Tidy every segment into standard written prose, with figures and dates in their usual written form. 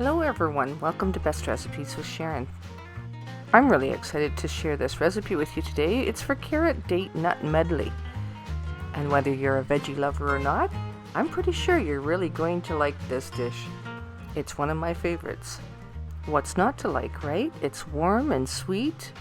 Hello everyone, welcome to Best Recipes with Sharon. I'm really excited to share this recipe with you today. It's for carrot date nut medley. And whether you're a veggie lover or not, I'm pretty sure you're really going to like this dish. It's one of my favorites. What's not to like, right? It's warm and sweet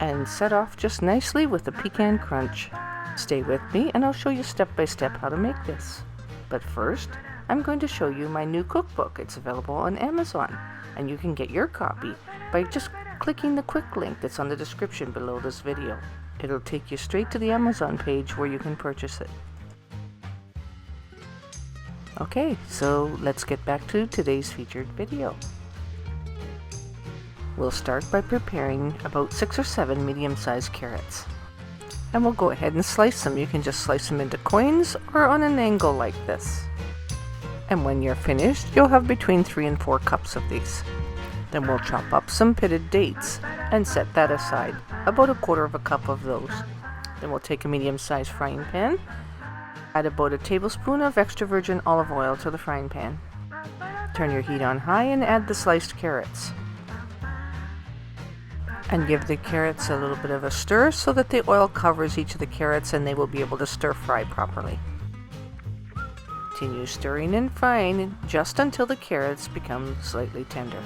and set off just nicely with a pecan crunch. Stay with me and I'll show you step by step how to make this. But first, I'm going to show you my new cookbook. It's available on Amazon, and you can get your copy by just clicking the quick link that's on the description below this video. It'll take you straight to the Amazon page where you can purchase it. Okay, so let's get back to today's featured video. We'll start by preparing about 6 or 7 medium-sized carrots. And we'll go ahead and slice them. You can just slice them into coins or on an angle like this. And when you're finished, you'll have between 3 and 4 cups of these. Then we'll chop up some pitted dates and set that aside, about 1/4 cup of those. Then we'll take a medium-sized frying pan, add about 1 tablespoon of extra virgin olive oil to the frying pan. Turn your heat on high and add the sliced carrots. And give the carrots a little bit of a stir so that the oil covers each of the carrots and they will be able to stir fry properly. Continue stirring and frying just until the carrots become slightly tender.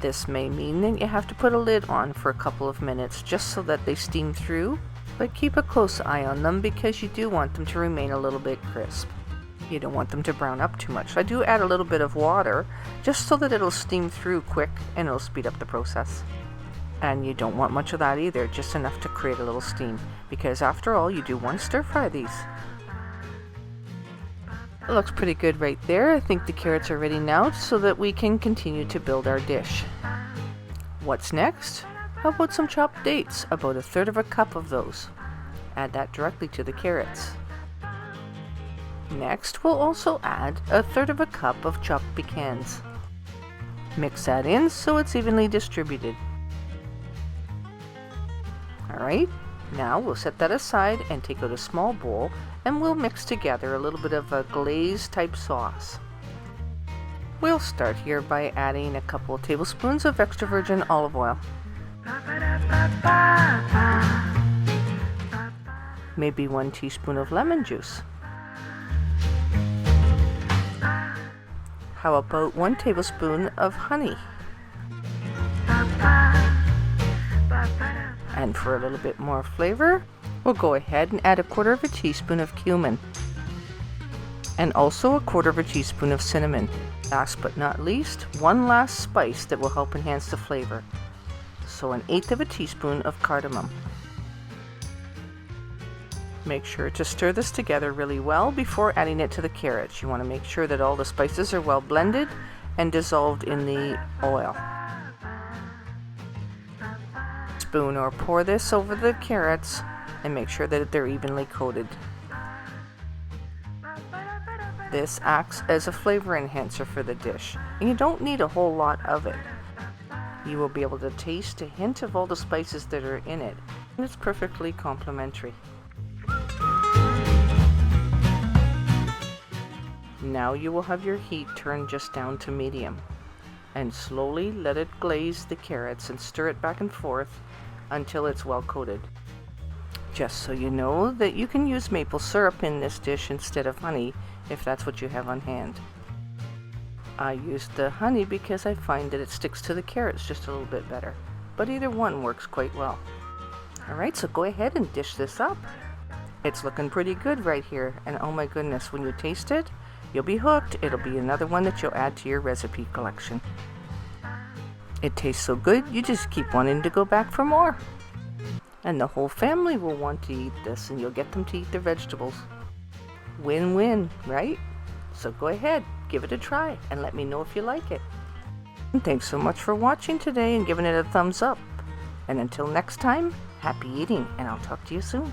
This may mean that you have to put a lid on for a couple of minutes just so that they steam through, but keep a close eye on them because you do want them to remain a little bit crisp. You don't want them to brown up too much. I do add a little bit of water just so that it'll steam through quick and it'll speed up the process. And you don't want much of that either, just enough to create a little steam, because after all, you do want to stir fry these. It looks pretty good right there. I think the carrots are ready now so that we can continue to build our dish. What's next? How about some chopped dates? About 1/3 cup of those. Add that directly to the carrots. Next, we'll also add 1/3 cup of chopped pecans. Mix that in so it's evenly distributed. Alright, now we'll set that aside and take out a small bowl and we'll mix together a little bit of a glazed type sauce. We'll start here by adding a couple of tablespoons of extra virgin olive oil. Maybe 1 teaspoon of lemon juice. How about 1 tablespoon of honey? And for a little bit more flavor, we'll go ahead and add 1/4 teaspoon of cumin. And also 1/4 teaspoon of cinnamon. Last but not least, one last spice that will help enhance the flavor. So 1/8 teaspoon of cardamom. Make sure to stir this together really well before adding it to the carrots. You want to make sure that all the spices are well blended and dissolved in the oil. Spoon or pour this over the carrots and make sure that they're evenly coated. This acts as a flavor enhancer for the dish, and you don't need a whole lot of it. You will be able to taste a hint of all the spices that are in it, and it's perfectly complementary. Now you will have your heat turned just down to medium, and slowly let it glaze the carrots and stir it back and forth until it's well coated. Just so you know that you can use maple syrup in this dish instead of honey if that's what you have on hand. I used the honey because I find that it sticks to the carrots just a little bit better, but either one works quite well. Alright, so go ahead and dish this up. It's looking pretty good right here, and oh my goodness, when you taste it, you'll be hooked. It'll be another one that you'll add to your recipe collection. It tastes so good, you just keep wanting to go back for more. And the whole family will want to eat this, and you'll get them to eat their vegetables. Win-win, right? So go ahead, give it a try, and let me know if you like it. And thanks so much for watching today and giving it a thumbs up. And until next time, happy eating, and I'll talk to you soon.